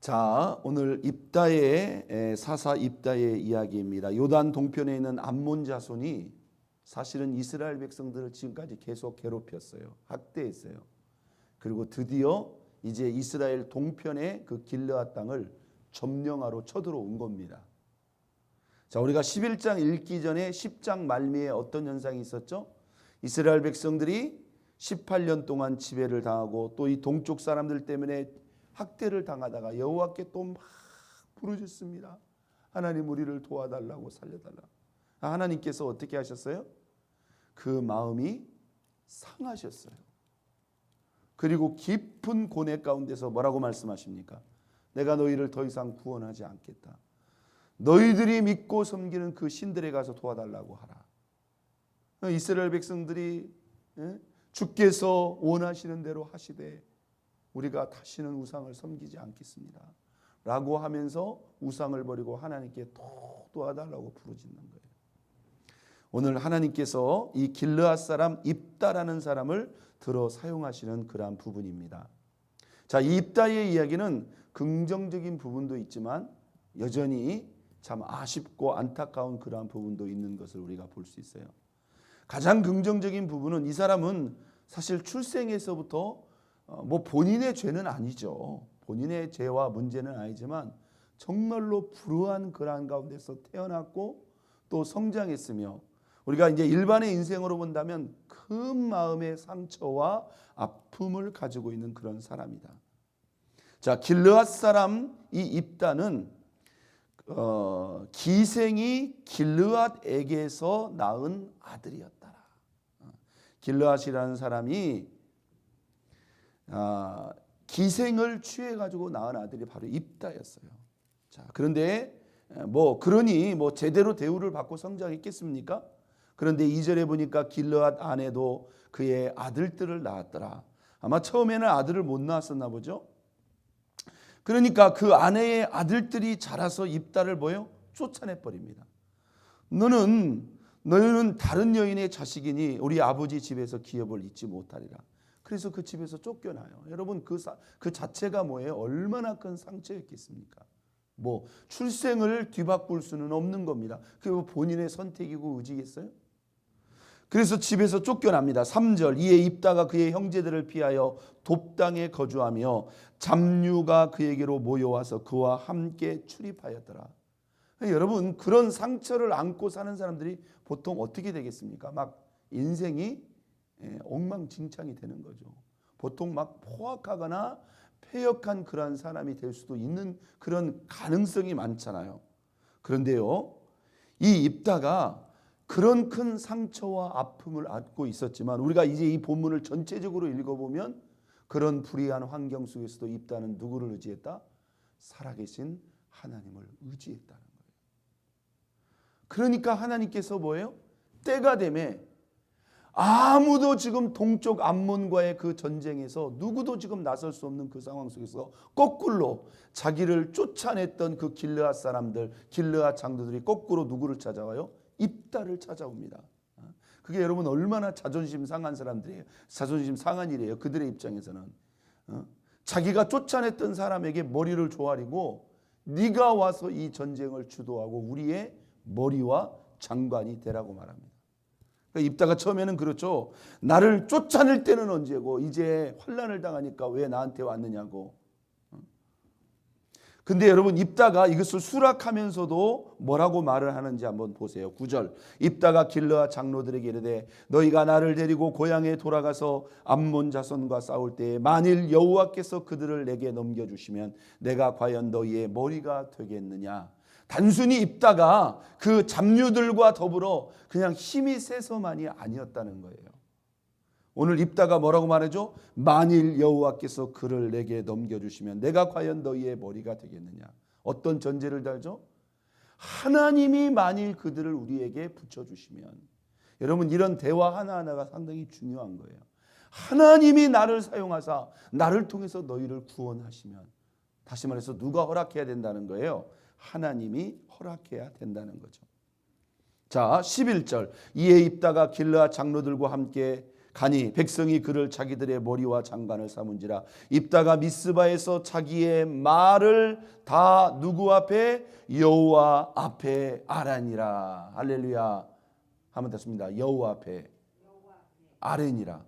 자, 오늘 입다의 사사 입다의 이야기입니다. 요단 동편에 있는 암몬 자손이 사실은 이스라엘 백성들을 지금까지 계속 괴롭혔어요. 학대했어요. 그리고 드디어 이제 이스라엘 동편의 그 길르앗 땅을 점령하러 쳐들어온 겁니다. 자, 우리가 11장 읽기 전에 10장 말미에 어떤 현상이 있었죠? 이스라엘 백성들이 18년 동안 지배를 당하고 또 이 동쪽 사람들 때문에 학대를 당하다가 여호와께 또 막 부르짖습니다. 하나님 우리를 도와달라고 살려달라. 하나님께서 어떻게 하셨어요? 그 마음이 상하셨어요. 그리고 깊은 고뇌 가운데서 뭐라고 말씀하십니까? 내가 너희를 더 이상 구원하지 않겠다. 너희들이 믿고 섬기는 그 신들에 가서 도와달라고 하라. 이스라엘 백성들이 주께서 원하시는 대로 하시되 우리가 다시는 우상을 섬기지 않겠습니다 라고 하면서 우상을 버리고 하나님께 도와달라고 부르짖는 거예요. 오늘 하나님께서 이 길르앗 사람 입다라는 사람을 들어 사용하시는 그러한 부분입니다. 자, 이 입다의 이야기는 긍정적인 부분도 있지만 여전히 참 아쉽고 안타까운 그러한 부분도 있는 것을 우리가 볼 수 있어요. 가장 긍정적인 부분은 이 사람은 사실 출생에서부터 뭐 본인의 죄는 아니죠. 본인의 죄와 문제는 아니지만 정말로 불우한 그러한 가운데서 태어났고 또 성장했으며 우리가 이제 일반의 인생으로 본다면 큰 마음의 상처와 아픔을 가지고 있는 그런 사람이다. 자, 길르앗 사람 이 입다는 기생이 길르앗에게서 낳은 아들이었더라. 길르앗이라는 사람이 기생을 취해 가지고 낳은 아들이 바로 입다였어요. 자, 그런데 그러니 제대로 대우를 받고 성장했겠습니까? 그런데 2절에 보니까 길르앗 아내도 그의 아들들을 낳았더라. 아마 처음에는 아들을 못 낳았었나 보죠. 그러니까 그 아내의 아들들이 자라서 입다를 쫓아내 버립니다. 너희는 다른 여인의 자식이니 우리 아버지 집에서 기업을 잊지 못하리라. 그래서 그 집에서 쫓겨나요. 여러분 그 자체가 뭐예요? 얼마나 큰 상처였겠습니까? 출생을 뒤바꿀 수는 없는 겁니다. 그게 본인의 선택이고 의지겠어요? 그래서 집에서 쫓겨납니다. 3절 이에 입다가 그의 형제들을 피하여 돕당에 거주하며 잡류가 그에게로 모여와서 그와 함께 출입하였더라. 여러분 그런 상처를 안고 사는 사람들이 보통 어떻게 되겠습니까? 막 인생이 엉망진창이 되는 거죠. 보통 막 포악하거나 패역한 그러한 사람이 될 수도 있는 그런 가능성이 많잖아요. 그런데요, 이 입다가 그런 큰 상처와 아픔을 안고 있었지만 우리가 이제 이 본문을 전체적으로 읽어보면 그런 불의한 환경 속에서도 입다는 누구를 의지했다? 살아계신 하나님을 의지했다는 거예요. 그러니까 하나님께서 때가 되매 아무도 지금 동쪽 암몬과의 그 전쟁에서 누구도 지금 나설 수 없는 그 상황 속에서 거꾸로 자기를 쫓아냈던 그 길르앗 사람들, 길르앗 장로들이 거꾸로 누구를 찾아와요? 입다를 찾아옵니다. 그게 여러분 얼마나 자존심 상한 사람들이에요. 자존심 상한 일이에요. 그들의 입장에서는 자기가 쫓아냈던 사람에게 머리를 조아리고 네가 와서 이 전쟁을 주도하고 우리의 머리와 장관이 되라고 말합니다. 입다가 처음에는 그렇죠. 나를 쫓아낼 때는 언제고 이제 환난을 당하니까 왜 나한테 왔느냐고. 근데 여러분 입다가 이것을 수락하면서도 뭐라고 말을 하는지 한번 보세요. 9절 입다가 길르앗 장로들에게 이르되 너희가 나를 데리고 고향에 돌아가서 암몬 자손과 싸울 때에 만일 여호와께서 그들을 내게 넘겨주시면 내가 과연 너희의 머리가 되겠느냐. 단순히 입다가 그 잡류들과 더불어 그냥 힘이 세서만이 아니었다는 거예요. 오늘 입다가 뭐라고 말하죠? 만일 여호와께서 그를 내게 넘겨주시면 내가 과연 너희의 머리가 되겠느냐. 어떤 전제를 달죠? 하나님이 만일 그들을 우리에게 붙여주시면. 여러분 이런 대화 하나하나가 상당히 중요한 거예요. 하나님이 나를 사용하사 나를 통해서 너희를 구원하시면, 다시 말해서 누가 허락해야 된다는 거예요? 하나님이 허락해야 된다는 거죠. 자, 11절 이에 입다가 길르앗 장로들과 함께 가니 백성이 그를 자기들의 머리와 장관을 삼은지라. 입다가 미스바에서 자기의 말을 다 누구 앞에? 여호와 앞에 아라니라. 할렐루야. 하면 됐습니다. 여호와 앞에 아뢰니라.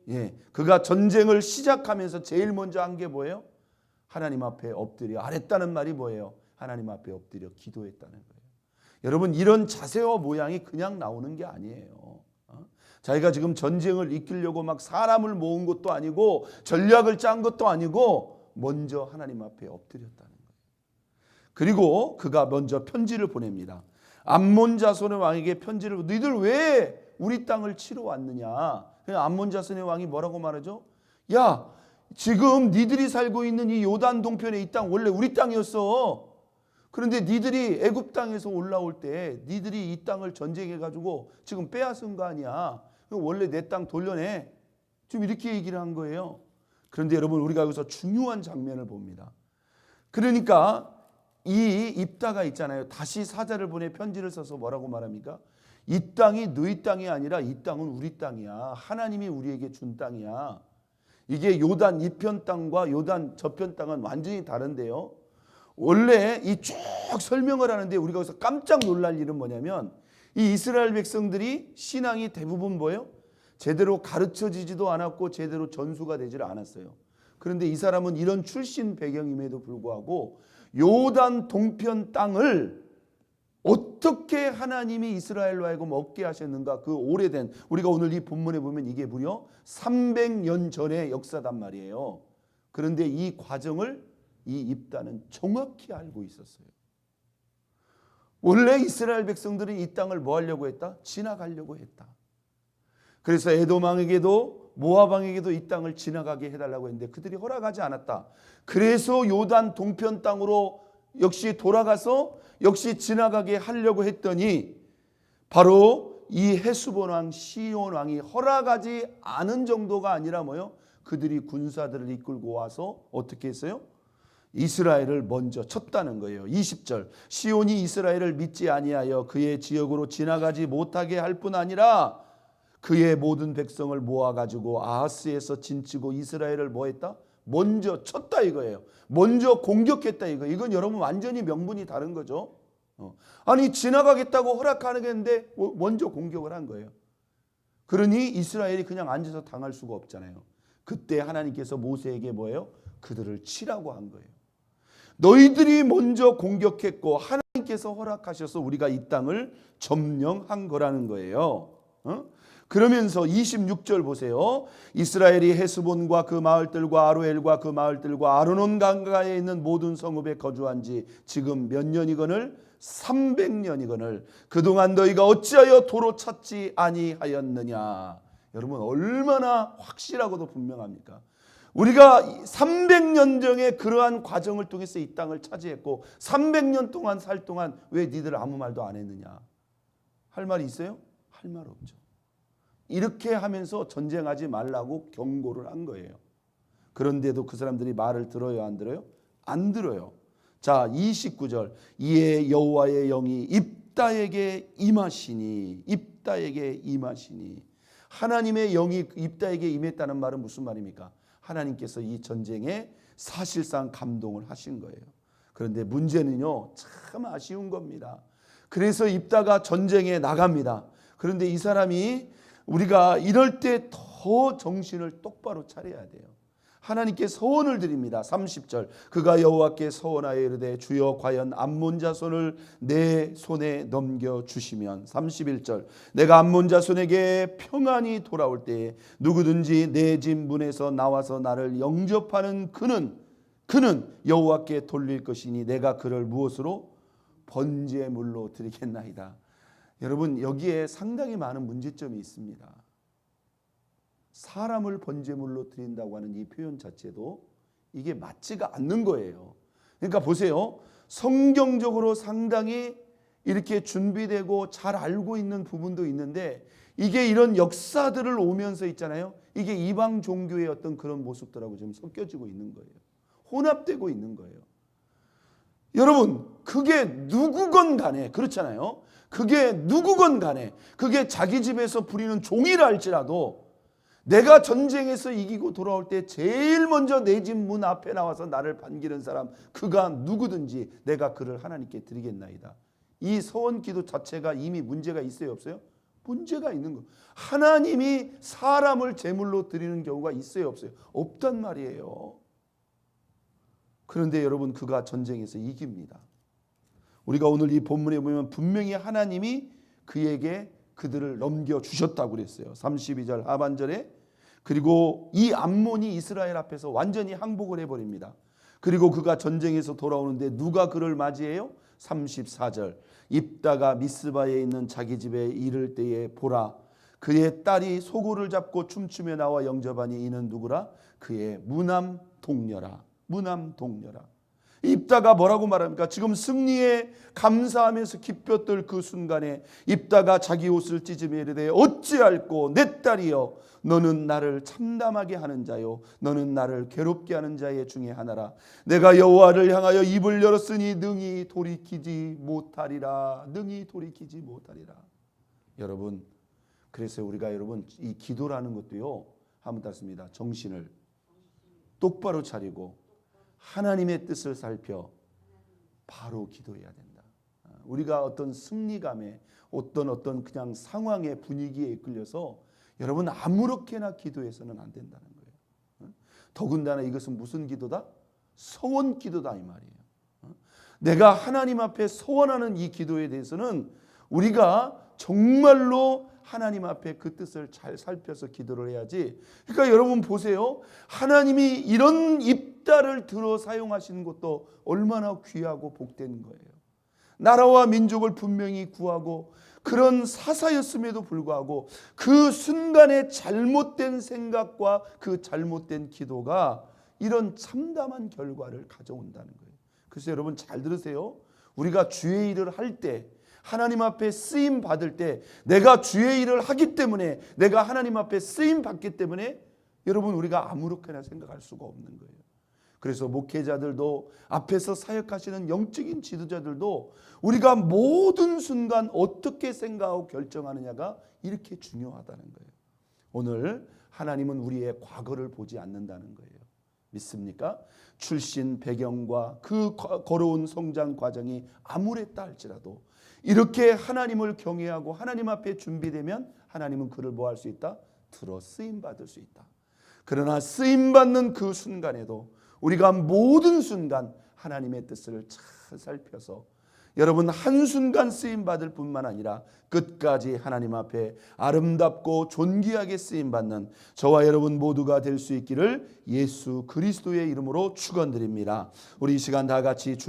예, 그가 전쟁을 시작하면서 제일 먼저 한 게 뭐예요? 하나님 앞에 엎드려 아랬다는 말이 뭐예요? 하나님 앞에 엎드려 기도했다는 거예요. 여러분, 이런 자세와 모양이 그냥 나오는 게 아니에요. 자기가 지금 전쟁을 이기려고 막 사람을 모은 것도 아니고 전략을 짠 것도 아니고 먼저 하나님 앞에 엎드렸다는 거예요. 그리고 그가 먼저 편지를 보냅니다. 암몬 자손의 왕에게 편지를, 너희들 왜 우리 땅을 치러 왔느냐. 암몬 자손의 왕이 뭐라고 말하죠? 야, 지금 니들이 살고 있는 이 요단 동편의 이 땅 원래 우리 땅이었어. 그런데 니들이 애굽 땅에서 올라올 때 니들이 이 땅을 전쟁해가지고 지금 빼앗은 거 아니야. 원래 내 땅 돌려내. 좀 이렇게 얘기를 한 거예요. 그런데 여러분, 우리가 여기서 중요한 장면을 봅니다. 그러니까 이 입다가 있잖아요. 다시 사자를 보내 편지를 써서 뭐라고 말합니까? 이 땅이 너희 땅이 아니라 이 땅은 우리 땅이야. 하나님이 우리에게 준 땅이야. 이게 요단 이편 땅과 요단 저편 땅은 완전히 다른데요. 원래 이 쭉 설명을 하는데 우리가 여기서 깜짝 놀랄 일은 뭐냐면, 이 이스라엘 백성들이 신앙이 대부분 뭐예요? 제대로 가르쳐지지도 않았고 제대로 전수가 되질 않았어요. 그런데 이 사람은 이런 출신 배경임에도 불구하고 요단 동편 땅을 어떻게 하나님이 이스라엘로 하여금 얻게 하셨는가, 그 오래된, 우리가 오늘 이 본문에 보면 이게 무려 300년 전의 역사단 말이에요. 그런데 이 과정을 이 입다는 정확히 알고 있었어요. 원래 이스라엘 백성들은 이 땅을 뭐 하려고 했다? 지나가려고 했다. 그래서 에돔 왕에게도 모압 왕에게도 이 땅을 지나가게 해달라고 했는데 그들이 허락하지 않았다. 그래서 요단 동편 땅으로 역시 돌아가서 역시 지나가게 하려고 했더니 바로 이 헤스본 왕 시온 왕이 허락하지 않은 정도가 아니라 뭐요? 그들이 군사들을 이끌고 와서 어떻게 했어요? 이스라엘을 먼저 쳤다는 거예요. 20절, 시온이 이스라엘을 믿지 아니하여 그의 지역으로 지나가지 못하게 할 뿐 아니라 그의 모든 백성을 모아가지고 아하스에서 진치고 이스라엘을 뭐 했다? 먼저 쳤다 이거예요. 먼저 공격했다 이거예요. 이건 여러분 완전히 명분이 다른 거죠. 아니, 지나가겠다고 허락하는데 먼저 공격을 한 거예요. 그러니 이스라엘이 그냥 앉아서 당할 수가 없잖아요. 그때 하나님께서 모세에게 뭐예요? 그들을 치라고 한 거예요. 너희들이 먼저 공격했고 하나님께서 허락하셔서 우리가 이 땅을 점령한 거라는 거예요. 그러면서 26절 보세요. 이스라엘이 헤스본과 그 마을들과 아로엘과 그 마을들과 아르논 강가에 있는 모든 성읍에 거주한 지 지금 몇 년이거늘? 300년이거늘 그동안 너희가 어찌하여 도로 찾지 아니하였느냐. 여러분, 얼마나 확실하고도 분명합니까? 우리가 300년 전에 그러한 과정을 통해서 이 땅을 차지했고 300년 동안 살 동안 왜 니들 아무 말도 안 했느냐? 할 말이 있어요? 할 말 없죠. 이렇게 하면서 전쟁하지 말라고 경고를 한 거예요. 그런데도 그 사람들이 말을 들어요, 안 들어요? 안 들어요. 자, 29절, 이에 여호와의 영이 입다에게 임하시니, 입다에게 임하시니. 하나님의 영이 입다에게 임했다는 말은 무슨 말입니까? 하나님께서 이 전쟁에 사실상 감동을 하신 거예요. 그런데 문제는요, 참 아쉬운 겁니다. 그래서 입다가 전쟁에 나갑니다. 그런데 이 사람이, 우리가 이럴 때 더 정신을 똑바로 차려야 돼요. 하나님께 서원을 드립니다. 30절, 그가 여호와께 서원하여 이르되 주여 과연 암몬 자손을 내 손에 넘겨주시면. 31절, 내가 암몬 자손에게 평안히 돌아올 때에 누구든지 내 집 문에서 나와서 나를 영접하는 그는 여호와께 돌릴 것이니 내가 그를 무엇으로? 번제물로 드리겠나이다. 여러분, 여기에 상당히 많은 문제점이 있습니다. 사람을 번제물로 드린다고 하는 이 표현 자체도 이게 맞지가 않는 거예요. 그러니까 보세요. 성경적으로 상당히 이렇게 준비되고 잘 알고 있는 부분도 있는데 이게 이런 역사들을 오면서 있잖아요. 이게 이방 종교의 어떤 그런 모습들하고 좀 섞여지고 있는 거예요. 혼합되고 있는 거예요. 여러분, 그게 누구건 간에 그렇잖아요. 그게 누구건 간에 그게 자기 집에서 부리는 종이라 할지라도 내가 전쟁에서 이기고 돌아올 때 제일 먼저 내 집 문 앞에 나와서 나를 반기는 사람, 그가 누구든지 내가 그를 하나님께 드리겠나이다. 이 서원 기도 자체가 이미 문제가 있어요, 없어요? 문제가 있는 거. 하나님이 사람을 제물로 드리는 경우가 있어요, 없어요? 없단 말이에요. 그런데 여러분, 그가 전쟁에서 이깁니다. 우리가 오늘 이 본문에 보면 분명히 하나님이 그에게 그들을 넘겨주셨다고 그랬어요. 32절 하반절에. 그리고 이 암몬이 이스라엘 앞에서 완전히 항복을 해버립니다. 그리고 그가 전쟁에서 돌아오는데 누가 그를 맞이해요? 34절. 입다가 미스바에 있는 자기 집에 이를 때에 보라, 그의 딸이 소고를 잡고 춤추며 나와 영접하니 이는 누구라? 그의 무남 동녀라. 무남 동녀라. 입다가 뭐라고 말합니까? 지금 승리에 감사하면서 기뻤던 그 순간에 입다가 자기 옷을 찢으며 이르되 어찌할꼬 내 딸이여, 너는 나를 참담하게 하는 자요, 너는 나를 괴롭게 하는 자의 중에 하나라. 내가 여호와를 향하여 입을 열었으니 능히 돌이키지 못하리라. 능히 돌이키지 못하리라. 여러분, 그래서 우리가 여러분 이 기도라는 것도요, 한번 땄습니다. 정신을 똑바로 차리고 하나님의 뜻을 살펴 바로 기도해야 된다. 우리가 어떤 승리감에 어떤 그냥 상황의 분위기에 이끌려서 여러분 아무렇게나 기도해서는 안 된다는 거예요. 더군다나 이것은 무슨 기도다? 서원 기도다 이 말이에요. 내가 하나님 앞에 서원하는 이 기도에 대해서는 우리가 정말로 하나님 앞에 그 뜻을 잘 살펴서 기도를 해야지. 그러니까 여러분 보세요. 하나님이 이런 입다를 들어 사용하시는 것도 얼마나 귀하고 복된 거예요. 나라와 민족을 분명히 구하고 그런 사사였음에도 불구하고 그 순간의 잘못된 생각과 그 잘못된 기도가 이런 참담한 결과를 가져온다는 거예요. 그래서 여러분 잘 들으세요. 우리가 주의 일을 할 때, 하나님 앞에 쓰임 받을 때, 내가 주의 일을 하기 때문에, 내가 하나님 앞에 쓰임 받기 때문에 여러분 우리가 아무렇게나 생각할 수가 없는 거예요. 그래서 목회자들도, 앞에서 사역하시는 영적인 지도자들도 우리가 모든 순간 어떻게 생각하고 결정하느냐가 이렇게 중요하다는 거예요. 오늘 하나님은 우리의 과거를 보지 않는다는 거예요. 믿습니까? 출신 배경과 그 걸어온 성장 과정이 아무랬다 할지라도 이렇게 하나님을 경외하고 하나님 앞에 준비되면 하나님은 그를 뭐 할 수 있다? 들어 쓰임받을 수 있다. 그러나 쓰임받는 그 순간에도 우리가 모든 순간 하나님의 뜻을 잘 살펴서 여러분 한순간 쓰임받을 뿐만 아니라 끝까지 하나님 앞에 아름답고 존귀하게 쓰임받는 저와 여러분 모두가 될 수 있기를 예수 그리스도의 이름으로 축원드립니다. 우리 이 시간 다 같이